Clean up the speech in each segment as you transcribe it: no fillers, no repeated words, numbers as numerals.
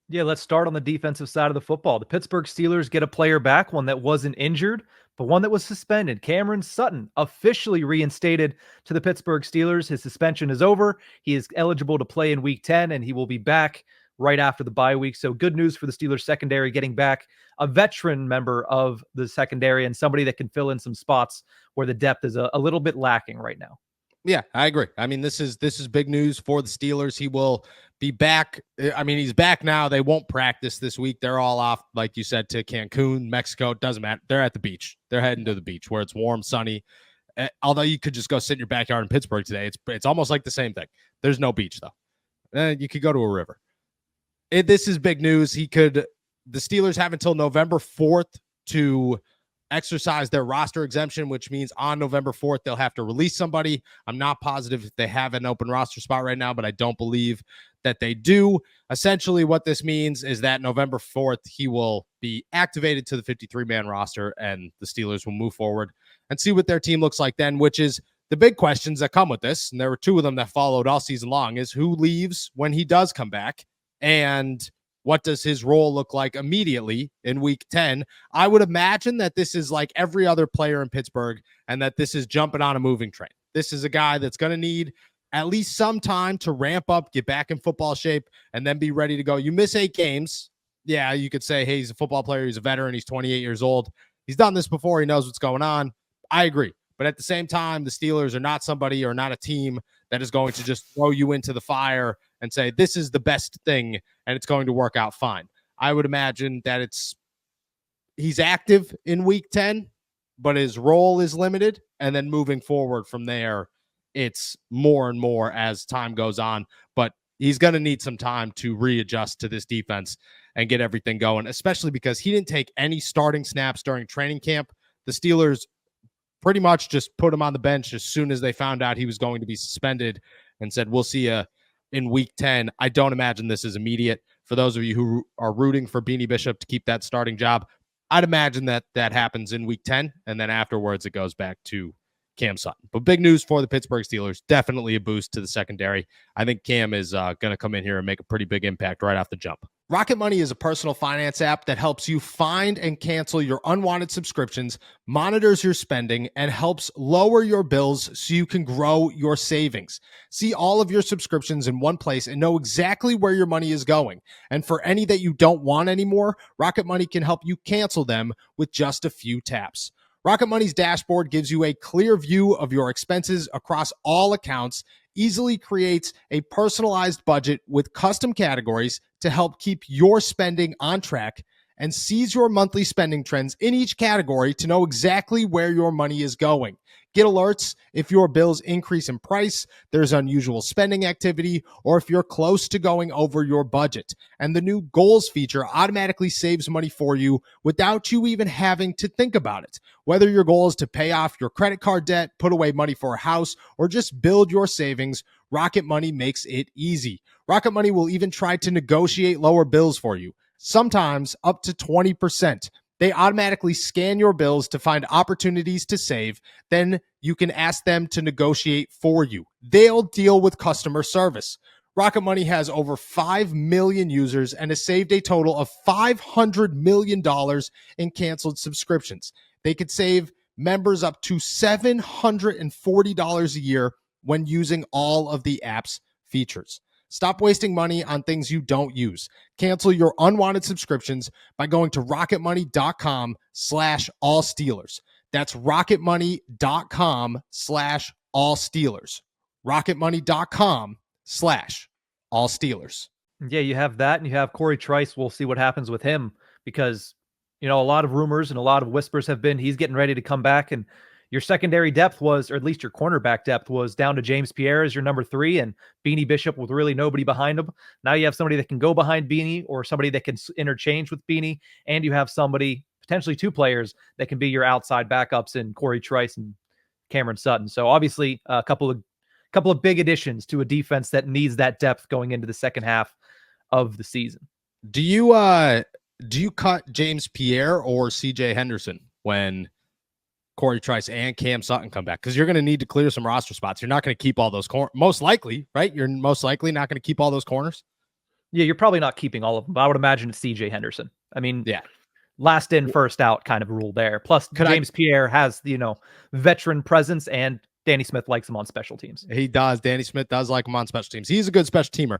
Yeah, let's start on the defensive side of the football. The Pittsburgh Steelers get a player back, one that wasn't injured, but one that was suspended. Cameron Sutton officially reinstated to the Pittsburgh Steelers. His suspension is over. He is eligible to play in week 10, and he will be back right after the bye week. So good news for the Steelers secondary, getting back a veteran member of the secondary and somebody that can fill in some spots where the depth is a little bit lacking right now. Yeah, I agree. I mean, this is big news for the Steelers. He will be back. I mean, he's back now. They won't practice this week. They're all off, like you said, to Cancun, Mexico. It doesn't matter. They're at the beach. They're heading to the beach where it's warm, sunny. Although you could just go sit in your backyard in Pittsburgh today. It's almost like the same thing. There's no beach though. You could go to a river. This is big news. The Steelers have until November 4th to exercise their roster exemption, which means on November 4th, they'll have to release somebody. I'm not positive if they have an open roster spot right now, but I don't believe that they do. Essentially, what this means is that November 4th, he will be activated to the 53-man roster, and the Steelers will move forward and see what their team looks like then, which is the big questions that come with this. And there were two of them that followed all season long, is who leaves when he does come back, and what does his role look like immediately in week 10? I would imagine that this is like every other player in Pittsburgh and that this is jumping on a moving train. This is a guy that's going to need at least some time to ramp up, get back in football shape, and then be ready to go. You miss 8 games. Yeah, you could say, hey, he's a football player. He's a veteran. He's 28 years old. He's done this before. He knows what's going on. I agree. But at the same time, the Steelers are not somebody or not a team that is going to just throw you into the fire and say, this is the best thing and it's going to work out fine. I would imagine that he's active in week 10, but his role is limited. And then moving forward from there, it's more and more as time goes on. But he's going to need some time to readjust to this defense and get everything going, especially because he didn't take any starting snaps during training camp. The Steelers pretty much just put him on the bench as soon as they found out he was going to be suspended and said, we'll see you in week 10. I don't imagine this is immediate. For those of you who are rooting for Beanie Bishop to keep that starting job, I'd imagine that happens in week 10, and then afterwards it goes back to Cam Sutton. But big news for the Pittsburgh Steelers. Definitely a boost to the secondary. I think Cam is going to come in here and make a pretty big impact right off the jump. Rocket Money is a personal finance app that helps you find and cancel your unwanted subscriptions, monitors your spending, and helps lower your bills so you can grow your savings. See all of your subscriptions in one place and know exactly where your money is going. And for any that you don't want anymore, Rocket Money can help you cancel them with just a few taps. Rocket Money's dashboard gives you a clear view of your expenses across all accounts, easily creates a personalized budget with custom categories to help keep your spending on track, and sees your monthly spending trends in each category to know exactly where your money is going. Get alerts if your bills increase in price, there's unusual spending activity, or if you're close to going over your budget. And the new goals feature automatically saves money for you without you even having to think about it. Whether your goal is to pay off your credit card debt, put away money for a house, or just build your savings, Rocket Money makes it easy. Rocket Money will even try to negotiate lower bills for you, sometimes up to 20%. They automatically scan your bills to find opportunities to save. Then you can ask them to negotiate for you. They'll deal with customer service. Rocket Money has over 5 million users and has saved a total of $500 million in canceled subscriptions. They could save members up to $740 a year when using all of the app's features. Stop wasting money on things you don't use. Cancel your unwanted subscriptions by going to rocketmoney.com/allsteelers. That's rocketmoney.com/allsteelers. rocketmoney.com/allsteelers. Yeah, you have that, and you have Corey Trice. We'll see what happens with him because, a lot of rumors and a lot of whispers have been he's getting ready to come back, and your secondary depth was, or at least your cornerback depth was down to James Pierre as your number 3 and Beanie Bishop with really nobody behind him. Now you have somebody that can go behind Beanie or somebody that can interchange with Beanie, and you have somebody, potentially 2 players, that can be your outside backups in Corey Trice and Cameron Sutton. So obviously a couple of big additions to a defense that needs that depth going into the second half of the season. Do you cut James Pierre or CJ Henderson when Corey Trice and Cam Sutton come back? Because you're going to need to clear some roster spots. You're not going to keep all those corners. Most likely, right? You're most likely not going to keep all those corners. Yeah, you're probably not keeping all of them, but I would imagine it's CJ Henderson. I mean, Yeah. last in, first out kind of rule there. Plus, James Pierre has, veteran presence, and Danny Smith likes him on special teams. He does. Danny Smith does like him on special teams. He's a good special teamer.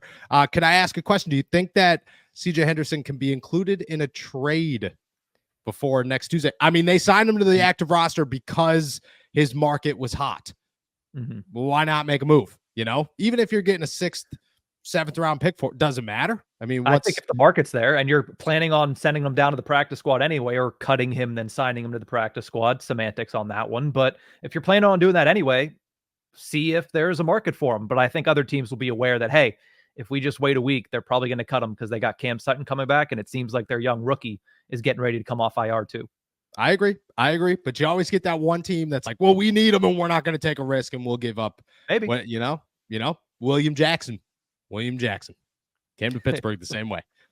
Could I ask a question? Do you think that CJ Henderson can be included in a trade before next Tuesday? I mean, they signed him to the active roster because his market was hot. Mm-hmm. Well, why not make a move? Even if you're getting a 6th, 7th round pick for it, doesn't matter. I mean, I think if the market's there and you're planning on sending him down to the practice squad anyway, or cutting him, then signing him to the practice squad, semantics on that one. But if you're planning on doing that anyway, see if there's a market for him. But I think other teams will be aware that, hey, if we just wait a week, they're probably going to cut him because they got Cam Sutton coming back. And it seems like their young rookie is getting ready to come off IR too. I agree. But you always get that one team that's like, well, we need him and we're not going to take a risk and we'll give up. Maybe. William Jackson came to Pittsburgh the same way.